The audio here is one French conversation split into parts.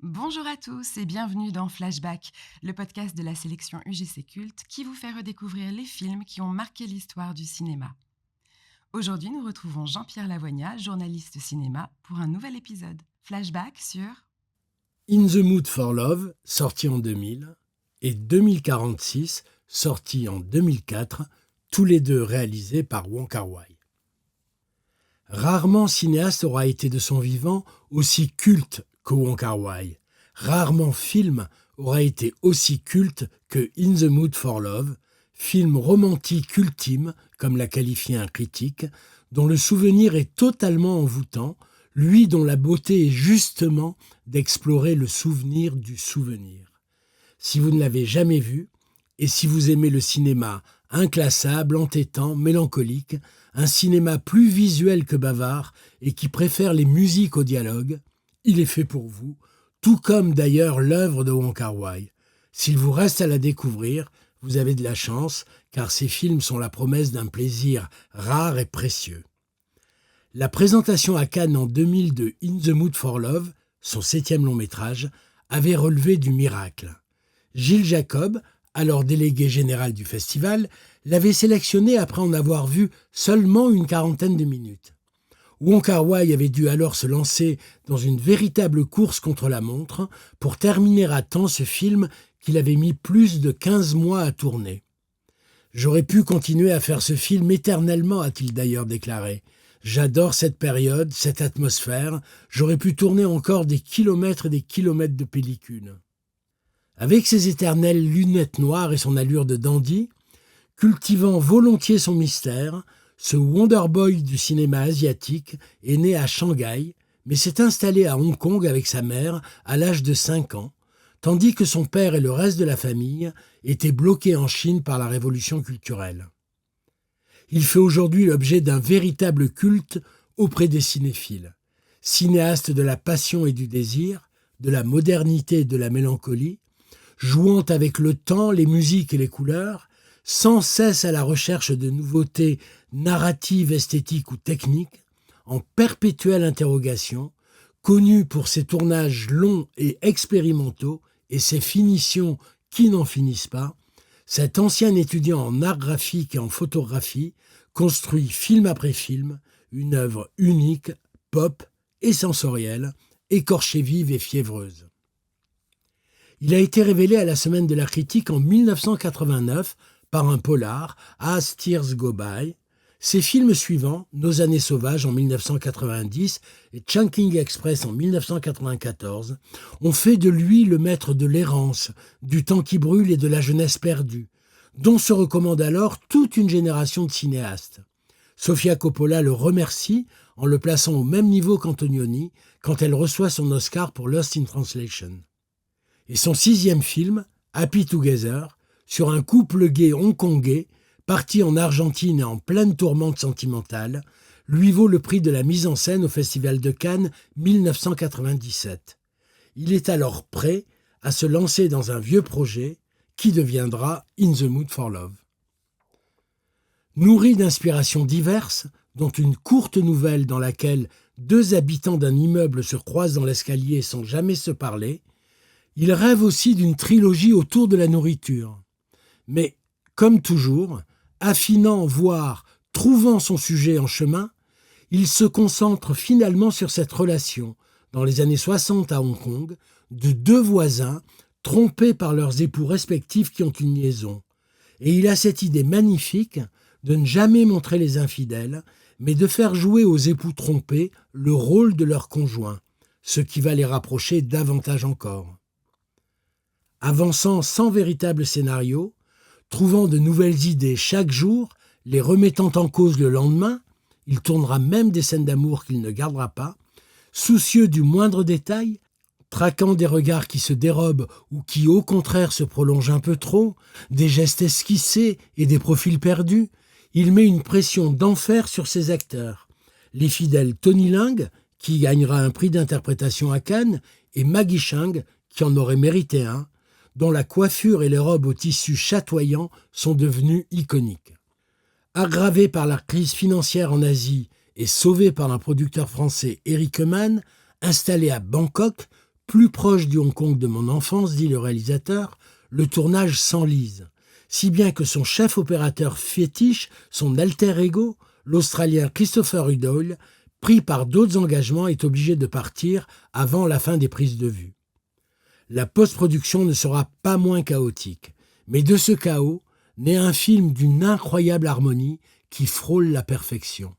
Bonjour à tous et bienvenue dans Flashback, le podcast de la sélection UGC Culte qui vous fait redécouvrir les films qui ont marqué l'histoire du cinéma. Aujourd'hui, nous retrouvons Jean-Pierre Lavoignat, journaliste cinéma, pour un nouvel épisode. Flashback sur In the Mood for Love, sorti en 2000, et 2046, sorti en 2004, tous les deux réalisés par Wong Kar-wai. Rarement cinéaste aura été de son vivant aussi culte que Wong Kar-wai. Rarement film aura été aussi culte que In the Mood for Love, film romantique ultime, comme l'a qualifié un critique, dont le souvenir est totalement envoûtant, lui dont la beauté est justement d'explorer le souvenir du souvenir. Si vous ne l'avez jamais vu, et si vous aimez le cinéma inclassable, entêtant, mélancolique, un cinéma plus visuel que bavard et qui préfère les musiques au dialogue, il est fait pour vous, tout comme d'ailleurs l'œuvre de Wong Kar-wai. S'il vous reste à la découvrir, vous avez de la chance, car ces films sont la promesse d'un plaisir rare et précieux. La présentation à Cannes en 2000 de In the Mood for Love, son 7e long métrage, avait relevé du miracle. Gilles Jacob, alors délégué général du festival, l'avait sélectionné après en avoir vu seulement une quarantaine de minutes. Wong Kar-wai avait dû alors se lancer dans une véritable course contre la montre pour terminer à temps ce film qu'il avait mis plus de 15 mois à tourner. « J'aurais pu continuer à faire ce film éternellement », a-t-il d'ailleurs déclaré. « J'adore cette période, cette atmosphère, j'aurais pu tourner encore des kilomètres et des kilomètres de pellicule. » Avec ses éternelles lunettes noires et son allure de dandy, cultivant volontiers son mystère, ce Wonderboy du cinéma asiatique est né à Shanghai, mais s'est installé à Hong Kong avec sa mère à l'âge de 5 ans, tandis que son père et le reste de la famille étaient bloqués en Chine par la révolution culturelle. Il fait aujourd'hui l'objet d'un véritable culte auprès des cinéphiles. Cinéaste de la passion et du désir, de la modernité et de la mélancolie, jouant avec le temps, les musiques et les couleurs, sans cesse à la recherche de nouveautés narratives, esthétiques ou techniques, en perpétuelle interrogation, connu pour ses tournages longs et expérimentaux et ses finitions qui n'en finissent pas, cet ancien étudiant en art graphique et en photographie construit film après film une œuvre unique, pop et sensorielle, écorchée vive et fiévreuse. Il a été révélé à la Semaine de la Critique en 1989 par un polar, As Tears Go By. Ses films suivants, Nos années sauvages en 1990 et Chungking Express en 1994, ont fait de lui le maître de l'errance, du temps qui brûle et de la jeunesse perdue, dont se recommande alors toute une génération de cinéastes. Sofia Coppola le remercie en le plaçant au même niveau qu'Antonioni quand elle reçoit son Oscar pour Lost in Translation. Et son 6e film, Happy Together, sur un couple gay hongkongais, parti en Argentine et en pleine tourmente sentimentale, lui vaut le prix de la mise en scène au Festival de Cannes 1997. Il est alors prêt à se lancer dans un vieux projet qui deviendra In the Mood for Love. Nourri d'inspirations diverses, dont une courte nouvelle dans laquelle 2 habitants d'un immeuble se croisent dans l'escalier sans jamais se parler, il rêve aussi d'une trilogie autour de la nourriture. Mais, comme toujours, affinant, voire trouvant son sujet en chemin, il se concentre finalement sur cette relation, dans les années 60 à Hong Kong, de 2 voisins trompés par leurs époux respectifs qui ont une liaison. Et il a cette idée magnifique de ne jamais montrer les infidèles, mais de faire jouer aux époux trompés le rôle de leur conjoint, ce qui va les rapprocher davantage encore. Avançant sans véritable scénario, trouvant de nouvelles idées chaque jour, les remettant en cause le lendemain, il tournera même des scènes d'amour qu'il ne gardera pas, soucieux du moindre détail, traquant des regards qui se dérobent ou qui au contraire se prolongent un peu trop, des gestes esquissés et des profils perdus, il met une pression d'enfer sur ses acteurs. Les fidèles Tony Leung, qui gagnera un prix d'interprétation à Cannes, et Maggie Cheung, qui en aurait mérité un, dont la coiffure et les robes au tissu chatoyant sont devenues iconiques. Aggravé par la crise financière en Asie et sauvé par un producteur français, Eric Eman, installé à Bangkok, Plus proche du Hong Kong de mon enfance, dit le réalisateur, le tournage s'enlise, si bien que son chef opérateur fétiche, son alter ego, l'Australien Christopher Udall, pris par d'autres engagements, est obligé de partir avant la fin des prises de vue. La post-production ne sera pas moins chaotique, mais de ce chaos naît un film d'une incroyable harmonie qui frôle la perfection.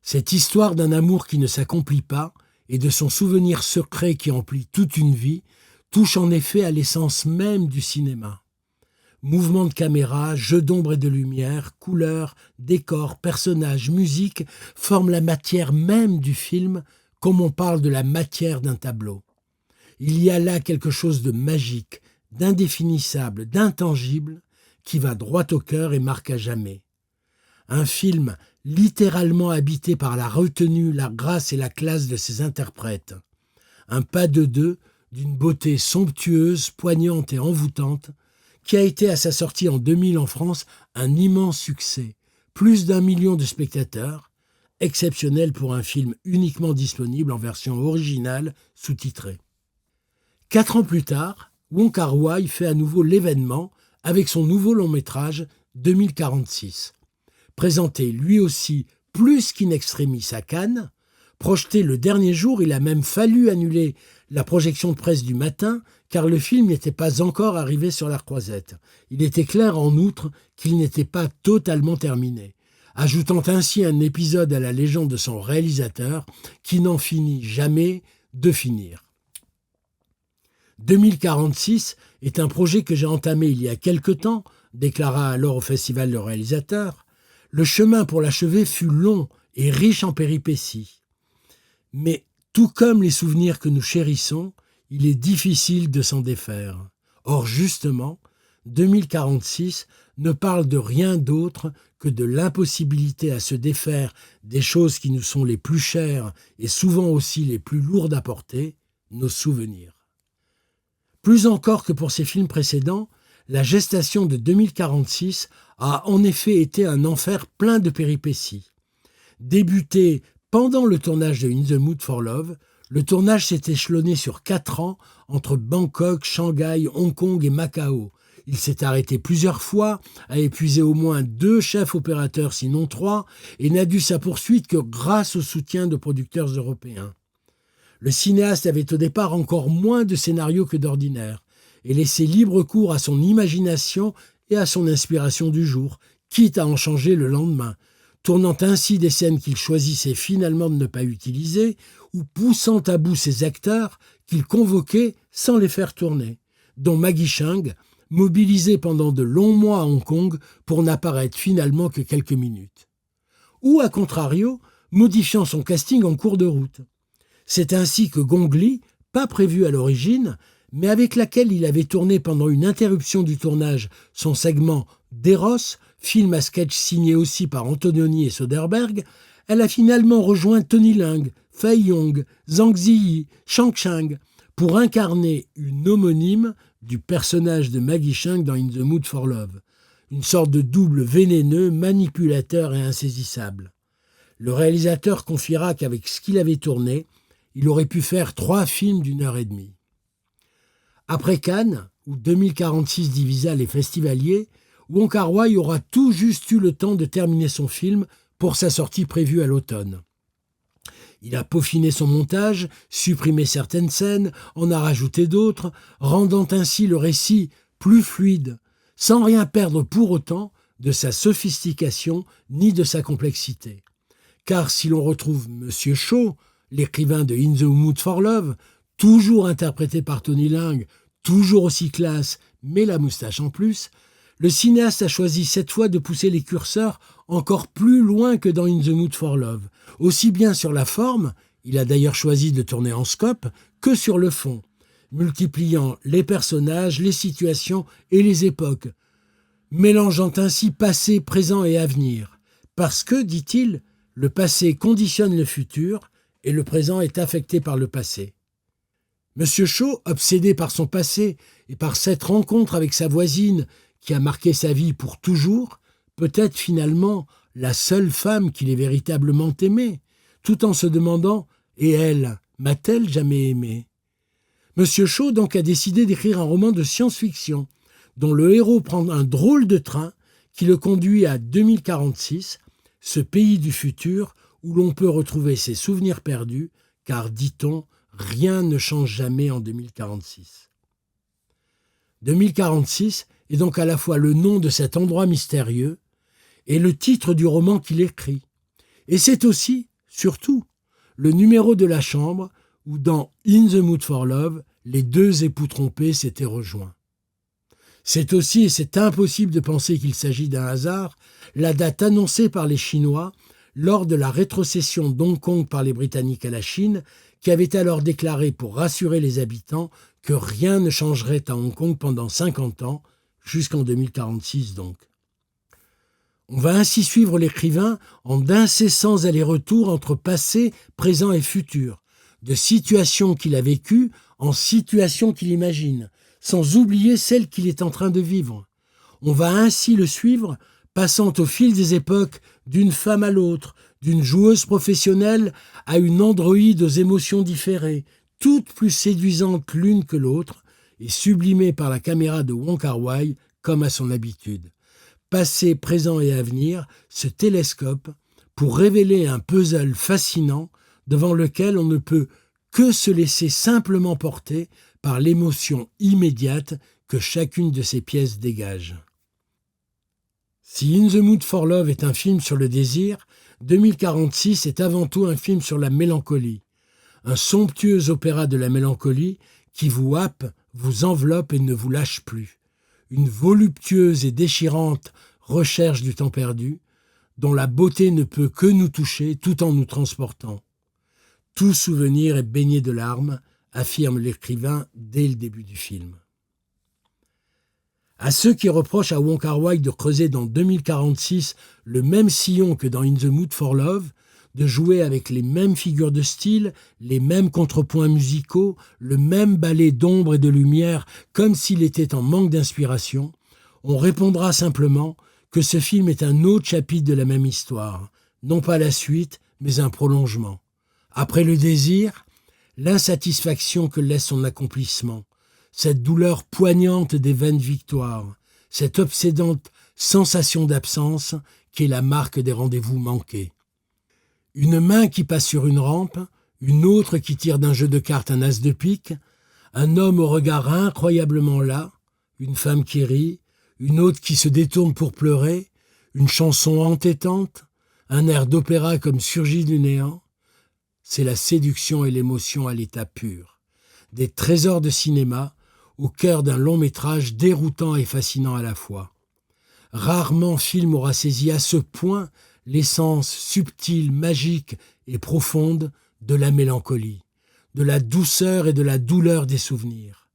Cette histoire d'un amour qui ne s'accomplit pas et de son souvenir secret qui emplit toute une vie touche en effet à l'essence même du cinéma. Mouvements de caméra, jeux d'ombre et de lumière, couleurs, décors, personnages, musique forment la matière même du film, comme on parle de la matière d'un tableau. Il y a là quelque chose de magique, d'indéfinissable, d'intangible, qui va droit au cœur et marque à jamais. Un film littéralement habité par la retenue, la grâce et la classe de ses interprètes. Un pas de deux d'une beauté somptueuse, poignante et envoûtante, qui a été à sa sortie en 2000 en France un immense succès, plus d'1 million de spectateurs, exceptionnel pour un film uniquement disponible en version originale sous-titrée. 4 ans plus tard, Wong Kar-wai fait à nouveau l'événement avec son nouveau long-métrage 2046. Présenté lui aussi plus qu'in extremis à Cannes, projeté le dernier jour, il a même fallu annuler la projection de presse du matin car le film n'était pas encore arrivé sur la croisette. Il était clair en outre qu'il n'était pas totalement terminé, ajoutant ainsi un épisode à la légende de son réalisateur qui n'en finit jamais de finir. 2046 est un projet que j'ai entamé il y a quelque temps, déclara alors au festival le réalisateur. Le chemin pour l'achever fut long et riche en péripéties. Mais tout comme les souvenirs que nous chérissons, il est difficile de s'en défaire. Or justement, 2046 ne parle de rien d'autre que de l'impossibilité à se défaire des choses qui nous sont les plus chères et souvent aussi les plus lourdes à porter, nos souvenirs. Plus encore que pour ses films précédents, la gestation de 2046 a en effet été un enfer plein de péripéties. Débuté pendant le tournage de In the Mood for Love, le tournage s'est échelonné sur 4 ans entre Bangkok, Shanghai, Hong Kong et Macao. Il s'est arrêté plusieurs fois, a épuisé au moins 2 chefs opérateurs sinon 3 et n'a dû sa poursuite que grâce au soutien de producteurs européens. Le cinéaste avait au départ encore moins de scénarios que d'ordinaire et laissé libre cours à son imagination et à son inspiration du jour, quitte à en changer le lendemain, tournant ainsi des scènes qu'il choisissait finalement de ne pas utiliser ou poussant à bout ses acteurs qu'il convoquait sans les faire tourner, dont Maggie Cheung, mobilisée pendant de longs mois à Hong Kong pour n'apparaître finalement que quelques minutes. Ou, à contrario, modifiant son casting en cours de route. C'est ainsi que Gong Li, pas prévu à l'origine, mais avec laquelle il avait tourné pendant une interruption du tournage son segment d'Eros, film à sketch signé aussi par Antonioni et Soderbergh, elle a finalement rejoint Tony Leung, Fei Yong, Zhang Ziyi, Shang Chang pour incarner une homonyme du personnage de Maggie Cheung dans In the Mood for Love, une sorte de double vénéneux, manipulateur et insaisissable. Le réalisateur confiera qu'avec ce qu'il avait tourné, il aurait pu faire 3 films d'1h30. Après Cannes, où 2046 divisa les festivaliers, Wong Kar-wai aura tout juste eu le temps de terminer son film pour sa sortie prévue à l'automne. Il a peaufiné son montage, supprimé certaines scènes, en a rajouté d'autres, rendant ainsi le récit plus fluide, sans rien perdre pour autant de sa sophistication ni de sa complexité. Car si l'on retrouve Monsieur Cho, l'écrivain de In the Mood for Love, toujours interprété par Tony Leung, toujours aussi classe, mais la moustache en plus, le cinéaste a choisi cette fois de pousser les curseurs encore plus loin que dans In the Mood for Love, aussi bien sur la forme, il a d'ailleurs choisi de tourner en scope, que sur le fond, multipliant les personnages, les situations et les époques, mélangeant ainsi passé, présent et avenir. Parce que, dit-il, le passé conditionne le futur et le présent est affecté par le passé. Monsieur Cho, obsédé par son passé et par cette rencontre avec sa voisine qui a marqué sa vie pour toujours, peut être finalement la seule femme qu'il ait véritablement aimée, tout en se demandant « Et elle, m'a-t-elle jamais aimé ?» Monsieur Shaw donc a décidé d'écrire un roman de science-fiction dont le héros prend un drôle de train qui le conduit à 2046, ce pays du futur où l'on peut retrouver ses souvenirs perdus, car, dit-on, rien ne change jamais en 2046. 2046 est donc à la fois le nom de cet endroit mystérieux et le titre du roman qu'il écrit. Et c'est aussi, surtout, le numéro de la chambre où, dans In the Mood for Love, les deux époux trompés s'étaient rejoints. C'est aussi, et c'est impossible de penser qu'il s'agit d'un hasard, la date annoncée par les Chinois lors de la rétrocession d'Hong Kong par les Britanniques à la Chine, qui avait alors déclaré pour rassurer les habitants que rien ne changerait à Hong Kong pendant 50 ans, jusqu'en 2046 donc. On va ainsi suivre l'écrivain en d'incessants allers-retours entre passé, présent et futur, de situations qu'il a vécues en situations qu'il imagine, sans oublier celles qu'il est en train de vivre. On va ainsi le suivre, passant au fil des époques d'une femme à l'autre, d'une joueuse professionnelle à une androïde aux émotions différées, toutes plus séduisantes l'une que l'autre, et sublimées par la caméra de Wong Kar-wai comme à son habitude. Passé, présent et avenir se télescopent pour révéler un puzzle fascinant devant lequel on ne peut que se laisser simplement porter par l'émotion immédiate que chacune de ces pièces dégage. Si In the Mood for Love est un film sur le désir, 2046 est avant tout un film sur la mélancolie. Un somptueux opéra de la mélancolie qui vous happe, vous enveloppe et ne vous lâche plus. Une voluptueuse et déchirante recherche du temps perdu, dont la beauté ne peut que nous toucher tout en nous transportant. Tout souvenir est baigné de larmes, affirme l'écrivain dès le début du film. À ceux qui reprochent à Wong Kar-wai de creuser dans 2046 le même sillon que dans In the Mood for Love, de jouer avec les mêmes figures de style, les mêmes contrepoints musicaux, le même ballet d'ombre et de lumière, comme s'il était en manque d'inspiration, on répondra simplement que ce film est un autre chapitre de la même histoire, non pas la suite, mais un prolongement. Après le désir, l'insatisfaction que laisse son accomplissement, cette douleur poignante des vaines victoires, cette obsédante sensation d'absence qui est la marque des rendez-vous manqués. Une main qui passe sur une rampe, une autre qui tire d'un jeu de cartes un as de pique, un homme au regard incroyablement las, une femme qui rit, une autre qui se détourne pour pleurer, une chanson entêtante, un air d'opéra comme surgi du néant. C'est la séduction et l'émotion à l'état pur. Des trésors de cinéma au cœur d'un long métrage déroutant et fascinant à la fois. Rarement film aura saisi à ce point l'essence subtile, magique et profonde de la mélancolie, de la douceur et de la douleur des souvenirs.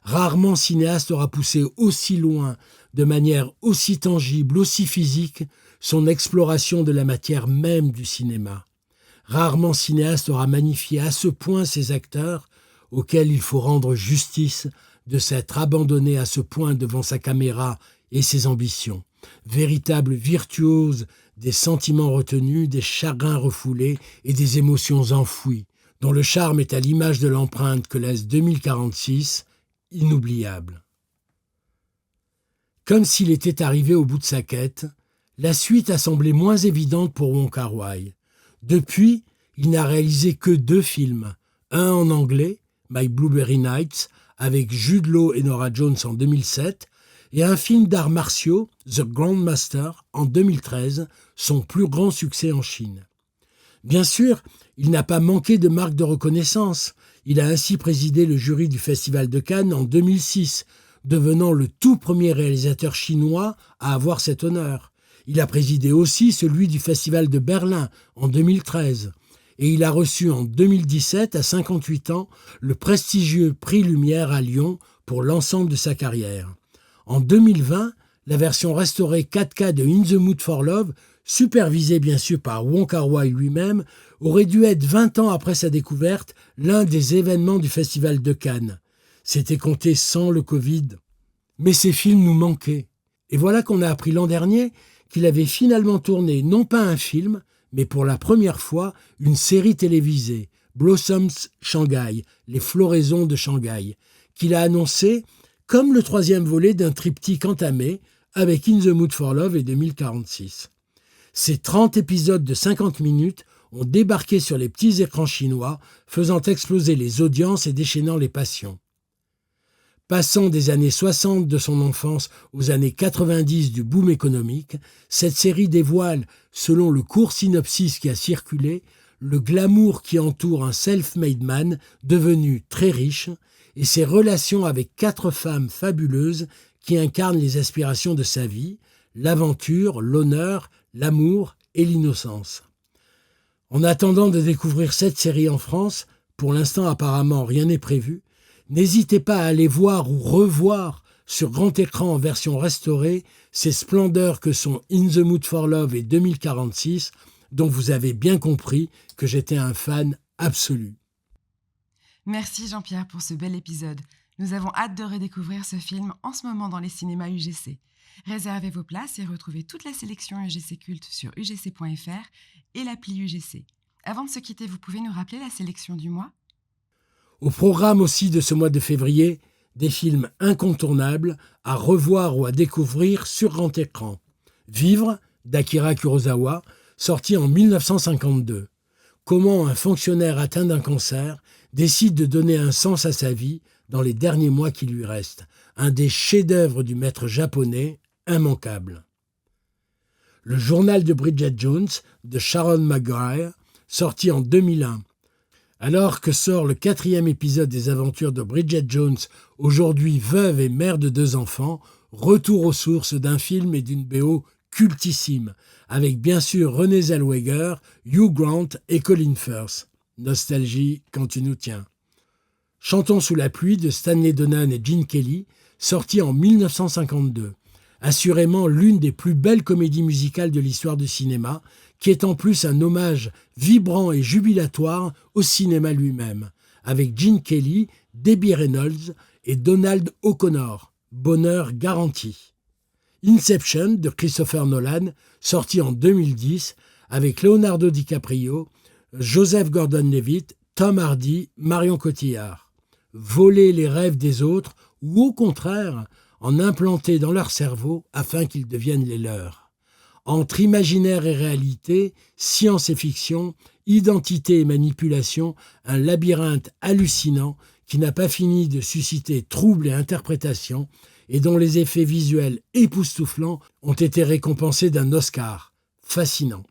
Rarement cinéaste aura poussé aussi loin, de manière aussi tangible, aussi physique, son exploration de la matière même du cinéma. Rarement cinéaste aura magnifié à ce point ses acteurs, auxquels il faut rendre justice de s'être abandonné à ce point devant sa caméra et ses ambitions. Véritable virtuose des sentiments retenus, des chagrins refoulés et des émotions enfouies, dont le charme est à l'image de l'empreinte que laisse 2046, inoubliable. Comme s'il était arrivé au bout de sa quête, la suite a semblé moins évidente pour Wong Kar-wai. Depuis, il n'a réalisé que 2 films, un en anglais, My Blueberry Nights, avec Jude Law et Norah Jones en 2007, et un film d'arts martiaux, The Grandmaster, en 2013, son plus grand succès en Chine. Bien sûr, il n'a pas manqué de marques de reconnaissance. Il a ainsi présidé le jury du Festival de Cannes en 2006, devenant le tout premier réalisateur chinois à avoir cet honneur. Il a présidé aussi celui du Festival de Berlin en 2013. Et il a reçu en 2017, à 58 ans, le prestigieux prix Lumière à Lyon pour l'ensemble de sa carrière. En 2020, la version restaurée 4K de In the Mood for Love, supervisée bien sûr par Wong Kar-wai lui-même, aurait dû être 20 ans après sa découverte l'un des événements du Festival de Cannes. C'était compté sans le Covid. Mais ces films nous manquaient. Et voilà qu'on a appris l'an dernier qu'il avait finalement tourné non pas un film, mais pour la première fois une série télévisée, Blossoms Shanghai, les floraisons de Shanghai, qu'il a annoncé comme le troisième volet d'un triptyque entamé avec In the Mood for Love et 2046. Ces 30 épisodes de 50 minutes ont débarqué sur les petits écrans chinois, faisant exploser les audiences et déchaînant les passions. Passant des années 60 de son enfance aux années 90 du boom économique, cette série dévoile, selon le court synopsis qui a circulé, le glamour qui entoure un self-made man devenu très riche et ses relations avec 4 femmes fabuleuses qui incarnent les aspirations de sa vie, l'aventure, l'honneur, l'amour et l'innocence. En attendant de découvrir cette série en France, pour l'instant apparemment rien n'est prévu, n'hésitez pas à aller voir ou revoir sur grand écran en version restaurée ces splendeurs que sont In the Mood for Love et 2046, dont vous avez bien compris que j'étais un fan absolu. Merci Jean-Pierre pour ce bel épisode. Nous avons hâte de redécouvrir ce film en ce moment dans les cinémas UGC. Réservez vos places et retrouvez toute la sélection UGC Culte sur ugc.fr et l'appli UGC. Avant de se quitter, vous pouvez nous rappeler la sélection du mois ? Au programme aussi de ce mois de février, des films incontournables à revoir ou à découvrir sur grand écran. Vivre, d'Akira Kurosawa, sorti en 1952. Comment un fonctionnaire atteint d'un cancer décide de donner un sens à sa vie dans les derniers mois qui lui restent. Un des chefs-d'œuvre du maître japonais, immanquable. Le journal de Bridget Jones, de Sharon Maguire, sorti en 2001. Alors que sort le 4e épisode des aventures de Bridget Jones, aujourd'hui veuve et mère de 2 enfants, retour aux sources d'un film et d'une BO cultissime, avec bien sûr Renée Zellweger, Hugh Grant et Colin Firth. Nostalgie quand tu nous tiens. Chantons sous la pluie de Stanley Donen et Gene Kelly, sorti en 1952. Assurément l'une des plus belles comédies musicales de l'histoire du cinéma, qui est en plus un hommage vibrant et jubilatoire au cinéma lui-même, avec Gene Kelly, Debbie Reynolds et Donald O'Connor. Bonheur garanti. Inception de Christopher Nolan, sorti en 2010, avec Leonardo DiCaprio, Joseph Gordon-Levitt, Tom Hardy, Marion Cotillard. Voler les rêves des autres ou au contraire, en implanter dans leur cerveau afin qu'ils deviennent les leurs. Entre imaginaire et réalité, science et fiction, identité et manipulation, un labyrinthe hallucinant qui n'a pas fini de susciter troubles et interprétations et dont les effets visuels époustouflants ont été récompensés d'un Oscar. Fascinant.